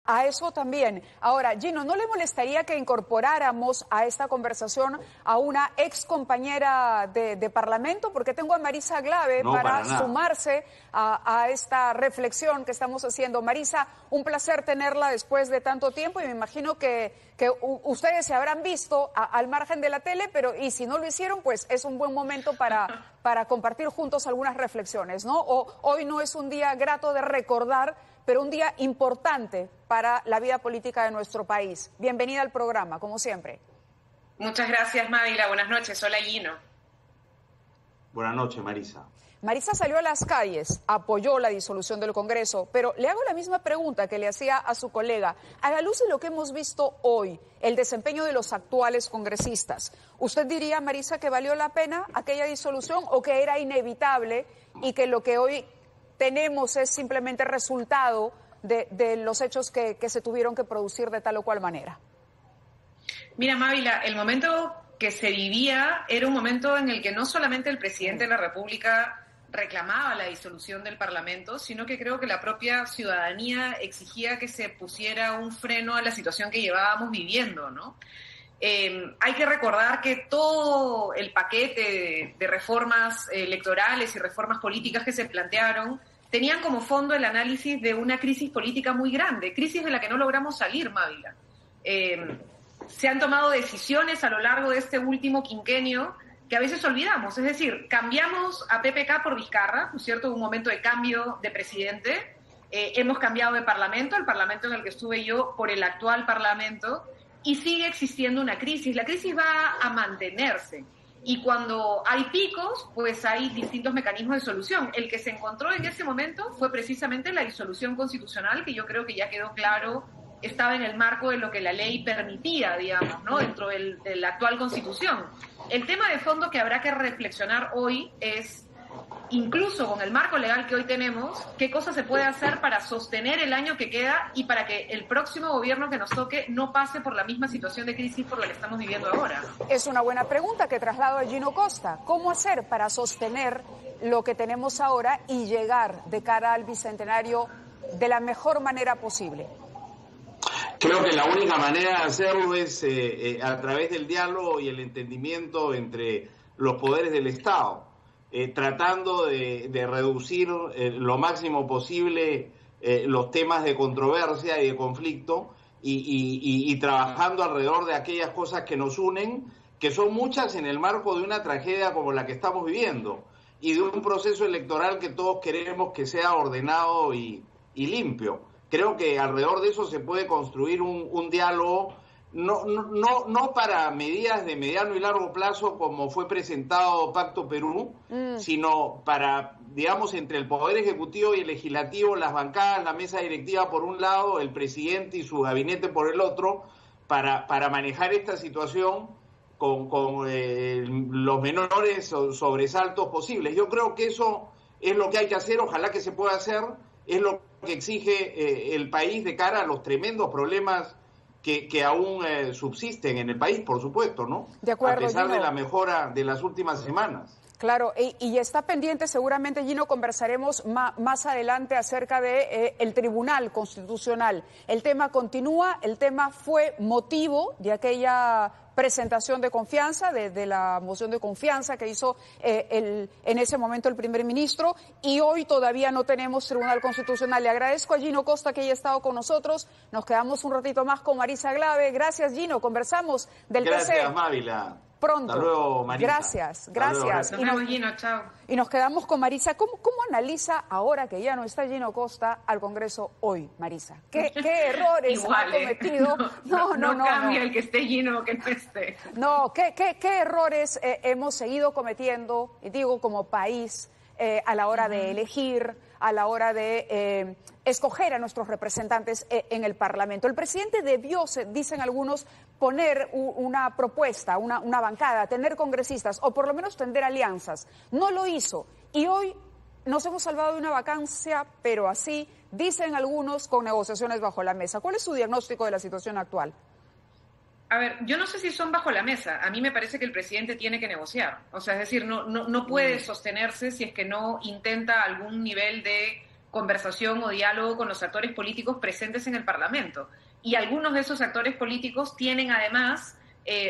a eso también. Ahora, Gino, ¿no le molestaría que incorporáramos a esta conversación a una ex compañera de Parlamento? Porque tengo a Marisa Glave para sumarse a esta reflexión que estamos haciendo. Marisa, un placer tenerla después de tanto tiempo y me imagino que ustedes se habrán visto al margen de la tele, pero y si no lo hicieron, pues es un buen momento para compartir juntos algunas reflexiones, ¿no? Hoy no es un día grato de recordar, pero un día importante para la vida política de nuestro país. Bienvenida al programa, como siempre. Muchas gracias, Mávila. Buenas noches. Hola, Gino. Buenas noches, Marisa. Marisa salió a las calles, apoyó la disolución del Congreso, pero le hago la misma pregunta que le hacía a su colega. A la luz de lo que hemos visto hoy, el desempeño de los actuales congresistas, ¿usted diría, Marisa, que valió la pena aquella disolución o que era inevitable y que lo que hoy tenemos es simplemente resultado de los hechos que se tuvieron que producir de tal o cual manera? Mira, Mávila, el momento que se vivía era un momento en el que no solamente el presidente de la República reclamaba la disolución del Parlamento, sino que creo que la propia ciudadanía exigía que se pusiera un freno a la situación que llevábamos viviendo, ¿no? Hay que recordar que todo el paquete de reformas electorales y reformas políticas que se plantearon tenían como fondo el análisis de una crisis política muy grande, crisis de la que no logramos salir, Mávila. Se han tomado decisiones a lo largo de este último quinquenio que a veces olvidamos, es decir, cambiamos a PPK por Vizcarra, ¿no es cierto?, un momento de cambio de presidente, hemos cambiado de parlamento, el parlamento en el que estuve yo, por el actual parlamento, y sigue existiendo una crisis. La crisis va a mantenerse, y cuando hay picos, pues hay distintos mecanismos de solución. El que se encontró en ese momento fue precisamente la disolución constitucional, que yo creo que ya quedó claro, estaba en el marco de lo que la ley permitía, digamos, ¿no?, dentro de la actual Constitución. El tema de fondo que habrá que reflexionar hoy es, incluso con el marco legal que hoy tenemos, qué cosas se puede hacer para sostener el año que queda y para que el próximo gobierno que nos toque no pase por la misma situación de crisis por la que estamos viviendo ahora. Es una buena pregunta que traslado a Gino Costa. ¿Cómo hacer para sostener lo que tenemos ahora y llegar de cara al bicentenario de la mejor manera posible? Creo que la única manera de hacerlo es a través del diálogo y el entendimiento entre los poderes del Estado, tratando de reducir lo máximo posible los temas de controversia y de conflicto y trabajando alrededor de aquellas cosas que nos unen, que son muchas en el marco de una tragedia como la que estamos viviendo y de un proceso electoral que todos queremos que sea ordenado y limpio. Creo que alrededor de eso se puede construir un diálogo, no para medidas de mediano y largo plazo como fue presentado Pacto Perú, sino para, digamos, entre el Poder Ejecutivo y el Legislativo, las bancadas, la mesa directiva por un lado, el presidente y su gabinete por el otro, para manejar esta situación con los menores sobresaltos posibles. Yo creo que eso es lo que hay que hacer, ojalá que se pueda hacer, es lo que exige el país de cara a los tremendos problemas que aún subsisten en el país, por supuesto, ¿no? De acuerdo, a pesar Gino, de la mejora de las últimas semanas. Claro, y está pendiente, seguramente, Gino, conversaremos más adelante acerca de el Tribunal Constitucional. El tema continúa, el tema fue motivo de aquella presentación de confianza, de la moción de confianza que hizo en ese momento el primer ministro, y hoy todavía no tenemos Tribunal Constitucional. Le agradezco a Gino Costa que haya estado con nosotros. Nos quedamos un ratito más con Marisa Glave. Gracias, Gino. Conversamos del TC. Gracias, Mávila. Pronto. Hasta luego, Marisa. Gracias. Nos vemos, Gino, chao. Y nos quedamos con Marisa. ¿Cómo analiza, ahora que ya no está Gino Costa, al Congreso hoy, Marisa? ¿Qué errores ha cometido? No cambia el que esté Gino o que no esté. No, ¿qué errores hemos seguido cometiendo, digo, como país, a la hora de elegir, a la hora de escoger a nuestros representantes en el Parlamento? El presidente debió, dicen algunos, poner una propuesta, una bancada, tener congresistas o por lo menos tender alianzas. No lo hizo y hoy nos hemos salvado de una vacancia, pero así, dicen algunos, con negociaciones bajo la mesa. ¿Cuál es su diagnóstico de la situación actual? A ver, yo no sé si son bajo la mesa. A mí me parece que el presidente tiene que negociar. O sea, es decir, no puede sostenerse si es que no intenta algún nivel de conversación o diálogo con los actores políticos presentes en el Parlamento. Y algunos de esos actores políticos tienen además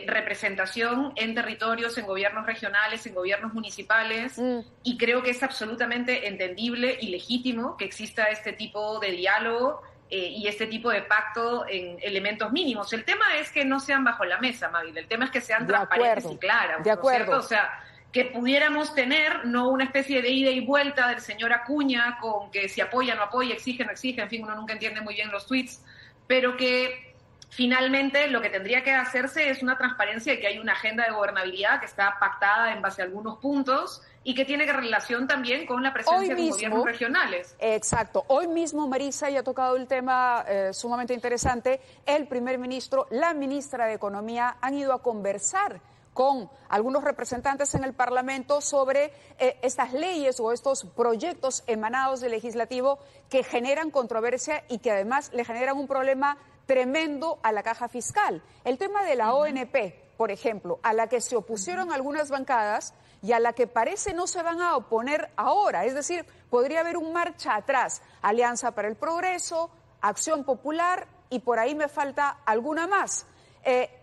representación en territorios, en gobiernos regionales, en gobiernos municipales, y creo que es absolutamente entendible y legítimo que exista este tipo de diálogo y este tipo de pacto en elementos mínimos. El tema es que no sean bajo la mesa, Mávila, el tema es que sean transparentes y claras, de acuerdo. ¿no es cierto? O sea, que pudiéramos tener no una especie de ida y vuelta del señor Acuña con que si apoya, no apoya, exige, no exige, en fin, uno nunca entiende muy bien los tweets, pero que finalmente lo que tendría que hacerse es una transparencia de que hay una agenda de gobernabilidad que está pactada en base a algunos puntos y que tiene relación también con la presencia de gobiernos regionales. Exacto. Hoy mismo, Marisa, ya ha tocado el tema sumamente interesante. El primer ministro, la ministra de Economía han ido a conversar con algunos representantes en el Parlamento sobre estas leyes o estos proyectos emanados del legislativo que generan controversia y que además le generan un problema tremendo a la caja fiscal. El tema de la ONP, por ejemplo, a la que se opusieron algunas bancadas y a la que parece no se van a oponer ahora. Es decir, podría haber un marcha atrás. Alianza para el Progreso, Acción Popular y por ahí me falta alguna más.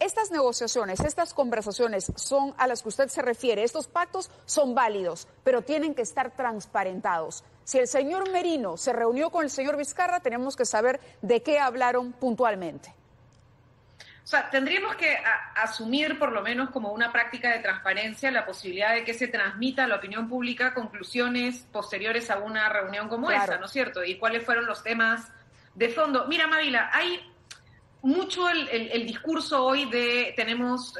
Estas negociaciones, estas conversaciones son a las que usted se refiere. Estos pactos son válidos, pero tienen que estar transparentados. Si el señor Merino se reunió con el señor Vizcarra, tenemos que saber de qué hablaron puntualmente. O sea, tendríamos que asumir por lo menos como una práctica de transparencia la posibilidad de que se transmita a la opinión pública conclusiones posteriores a una reunión como esa, ¿no es cierto? Y cuáles fueron los temas de fondo. Mira, Mávila, hay mucho el discurso hoy de tenemos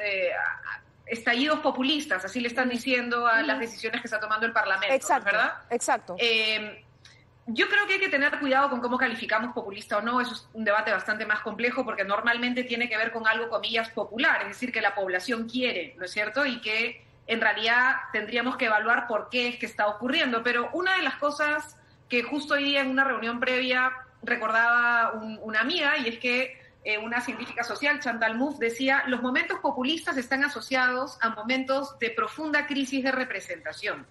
estallidos populistas, así le están diciendo a las decisiones que está tomando el Parlamento, exacto, ¿verdad? Exacto. Yo creo que hay que tener cuidado con cómo calificamos populista o no. Eso es un debate bastante más complejo porque normalmente tiene que ver con algo, comillas, popular, es decir, que la población quiere, ¿no es cierto? Y que en realidad tendríamos que evaluar por qué es que está ocurriendo. Pero una de las cosas que justo hoy día en una reunión previa recordaba una amiga, y es que una científica social, Chantal Mouffe, decía: los momentos populistas están asociados a momentos de profunda crisis de representación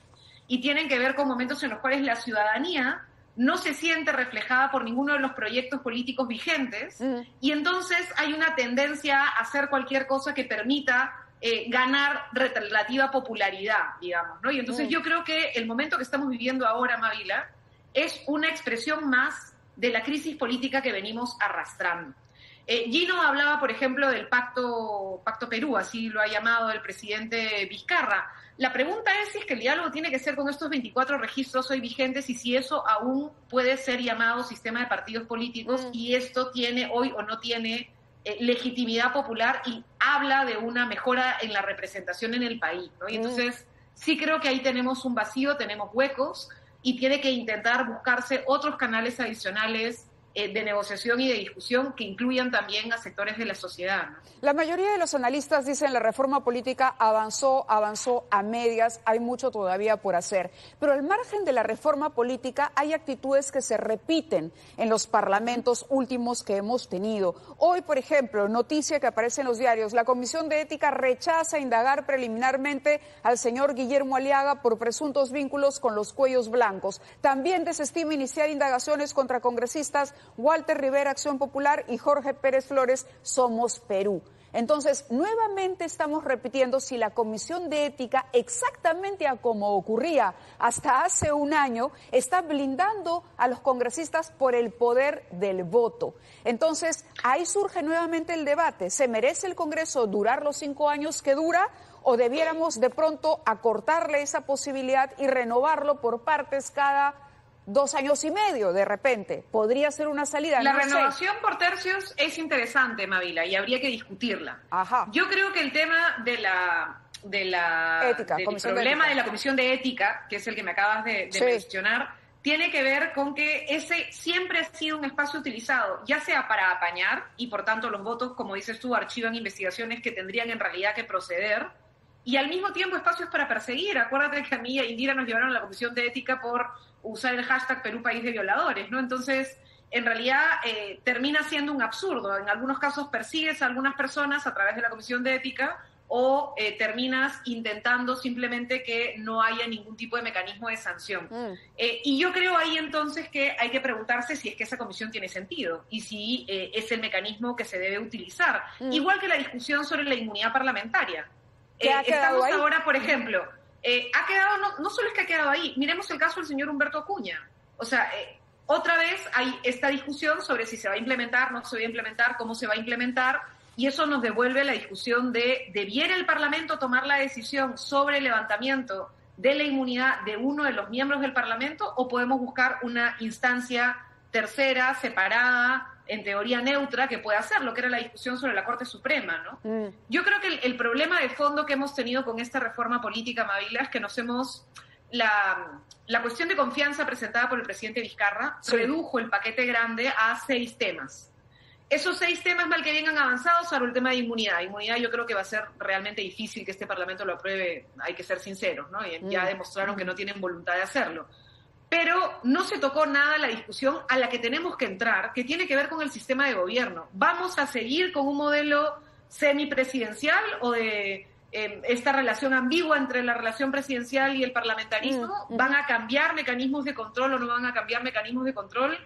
y tienen que ver con momentos en los cuales la ciudadanía no se siente reflejada por ninguno de los proyectos políticos vigentes y entonces hay una tendencia a hacer cualquier cosa que permita ganar relativa popularidad, digamos, ¿no? Y entonces yo creo que el momento que estamos viviendo ahora, Mávila, es una expresión más de la crisis política que venimos arrastrando. Gino hablaba, por ejemplo, del Pacto Perú, así lo ha llamado el presidente Vizcarra. La pregunta es si es que el diálogo tiene que ser con estos 24 registros hoy vigentes y si eso aún puede ser llamado sistema de partidos políticos y esto tiene hoy o no tiene legitimidad popular y habla de una mejora en la representación en el país, ¿no? Y entonces sí creo que ahí tenemos un vacío, tenemos huecos y tiene que intentar buscarse otros canales adicionales de negociación y de discusión que incluyan también a sectores de la sociedad, ¿no? La mayoría de los analistas dicen la reforma política avanzó a medias, hay mucho todavía por hacer. Pero al margen de la reforma política hay actitudes que se repiten en los parlamentos últimos que hemos tenido. Hoy, por ejemplo, noticia que aparece en los diarios, la Comisión de Ética rechaza indagar preliminarmente al señor Guillermo Aliaga por presuntos vínculos con los cuellos blancos. También desestima iniciar indagaciones contra congresistas Walter Rivera, Acción Popular, y Jorge Pérez Flores, Somos Perú. Entonces, nuevamente estamos repitiendo si la Comisión de Ética, exactamente a como ocurría hasta hace un año, está blindando a los congresistas por el poder del voto. Entonces, ahí surge nuevamente el debate. ¿Se merece el Congreso durar los 5 años que dura o debiéramos de pronto acortarle esa posibilidad y renovarlo por partes cada 2 años y medio, de repente? Podría ser una salida. La renovación por tercios es interesante, Mávila, y habría que discutirla. Ajá. Yo creo que el tema del problema de la Comisión de Ética, que es el que me acabas de mencionar, tiene que ver con que ese siempre ha sido un espacio utilizado, ya sea para apañar, y por tanto los votos, como dices tú, archivan investigaciones que tendrían en realidad que proceder, y al mismo tiempo espacios para perseguir. Acuérdate que a mí e Indira nos llevaron a la Comisión de Ética por usar el hashtag Perú País de Violadores, ¿no? Entonces, en realidad termina siendo un absurdo. En algunos casos persigues a algunas personas a través de la Comisión de Ética, o terminas intentando simplemente que no haya ningún tipo de mecanismo de sanción. Y yo creo ahí entonces que hay que preguntarse si es que esa comisión tiene sentido y si es el mecanismo que se debe utilizar. Igual que la discusión sobre la inmunidad parlamentaria. Estamos ahí ahora, por ejemplo, ha quedado, no solo es que ha quedado ahí, miremos el caso del señor Humberto Acuña. O sea, otra vez hay esta discusión sobre si se va a implementar, no se va a implementar, cómo se va a implementar. Y eso nos devuelve a la discusión de, ¿debiera el Parlamento tomar la decisión sobre el levantamiento de la inmunidad de uno de los miembros del Parlamento o podemos buscar una instancia tercera, separada, en teoría neutra, que pueda hacerlo, que era la discusión sobre la Corte Suprema, ¿no? Yo creo que el problema de fondo que hemos tenido con esta reforma política, Mavila, es que nos hemos... La cuestión de confianza presentada por el presidente Vizcarra redujo el paquete grande a 6 temas. Esos 6 temas, mal que vengan avanzados, salvo el tema de inmunidad. Inmunidad yo creo que va a ser realmente difícil que este Parlamento lo apruebe, hay que ser sinceros, ¿no? Y ya demostraron que no tienen voluntad de hacerlo. Pero no se tocó nada la discusión a la que tenemos que entrar, que tiene que ver con el sistema de gobierno. ¿Vamos a seguir con un modelo semipresidencial o de esta relación ambigua entre la relación presidencial y el parlamentarismo? ¿Van a cambiar mecanismos de control o no van a cambiar mecanismos de control?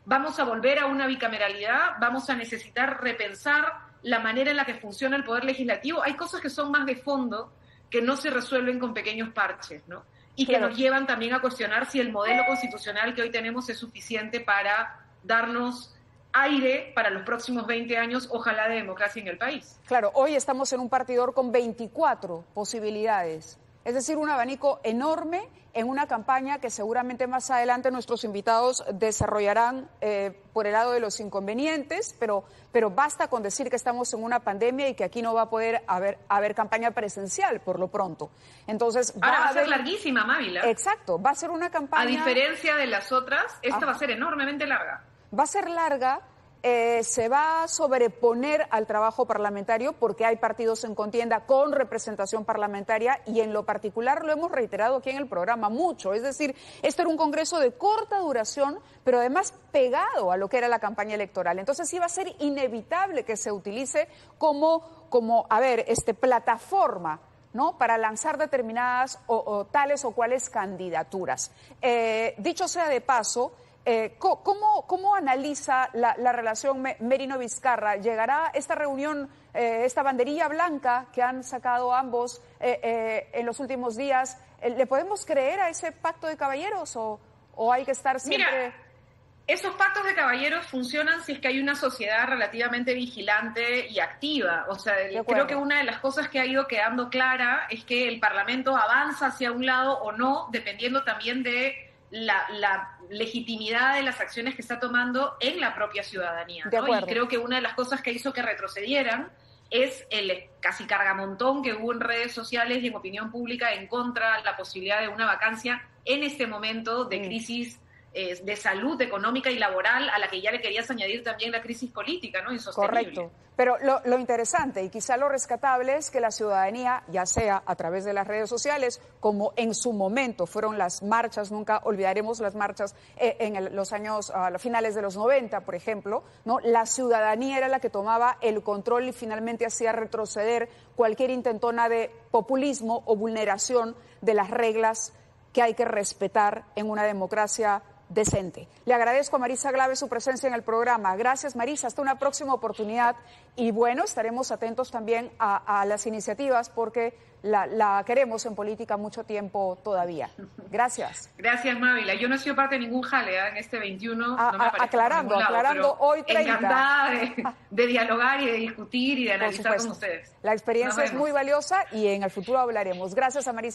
¿Vamos a volver a una bicameralidad? ¿Vamos a necesitar repensar la manera en la que funciona el Poder Legislativo? Hay cosas que son más de fondo que no se resuelven con pequeños parches, ¿no? Y que nos llevan también a cuestionar si el modelo constitucional que hoy tenemos es suficiente para darnos aire para los próximos 20 años, ojalá, de democracia en el país. Claro, hoy estamos en un partidor con 24 posibilidades, es decir, un abanico enorme en una campaña que seguramente más adelante nuestros invitados desarrollarán por el lado de los inconvenientes, pero basta con decir que estamos en una pandemia y que aquí no va a poder haber campaña presencial por lo pronto. Entonces va a ser larguísima, Mávila. Exacto, va a ser una campaña... A diferencia de las otras, esta va a ser enormemente larga. Va a ser larga. Se va a sobreponer al trabajo parlamentario porque hay partidos en contienda con representación parlamentaria y en lo particular lo hemos reiterado aquí en el programa mucho, es decir, este era un congreso de corta duración pero además pegado a lo que era la campaña electoral, entonces iba a ser inevitable que se utilice como plataforma, ¿no?, para lanzar determinadas o tales o cuales candidaturas. Dicho sea de paso, ¿cómo analiza la relación Merino-Vizcarra? ¿Llegará esta reunión, esta banderilla blanca que han sacado ambos en los últimos días? ¿Le podemos creer a ese pacto de caballeros o hay que estar siempre...? Mira, esos pactos de caballeros funcionan si es que hay una sociedad relativamente vigilante y activa. O sea, creo que una de las cosas que ha ido quedando clara es que el Parlamento avanza hacia un lado o no, dependiendo también de la legitimidad de las acciones que está tomando en la propia ciudadanía, ¿no? Y creo que una de las cosas que hizo que retrocedieran es el casi cargamontón que hubo en redes sociales y en opinión pública en contra de la posibilidad de una vacancia en este momento de crisis de salud económica y laboral, a la que ya le querías añadir también la crisis política, ¿no? Insostenible. Correcto. Pero lo interesante y quizá lo rescatable es que la ciudadanía, ya sea a través de las redes sociales, como en su momento fueron las marchas, nunca olvidaremos las marchas en los años, a finales de los 90, por ejemplo, ¿no? La ciudadanía era la que tomaba el control y finalmente hacía retroceder cualquier intentona de populismo o vulneración de las reglas que hay que respetar en una democracia decente. Le agradezco a Marisa Glave su presencia en el programa. Gracias, Marisa. Hasta una próxima oportunidad. Y bueno, estaremos atentos también a las iniciativas porque la queremos en política mucho tiempo todavía. Gracias. Gracias, Mávila. Yo no he sido parte de ningún jale en este 21. No me aclarando, hoy 30. Encantada de dialogar y de discutir y de analizar con ustedes. La experiencia es muy valiosa y en el futuro hablaremos. Gracias a Marisa.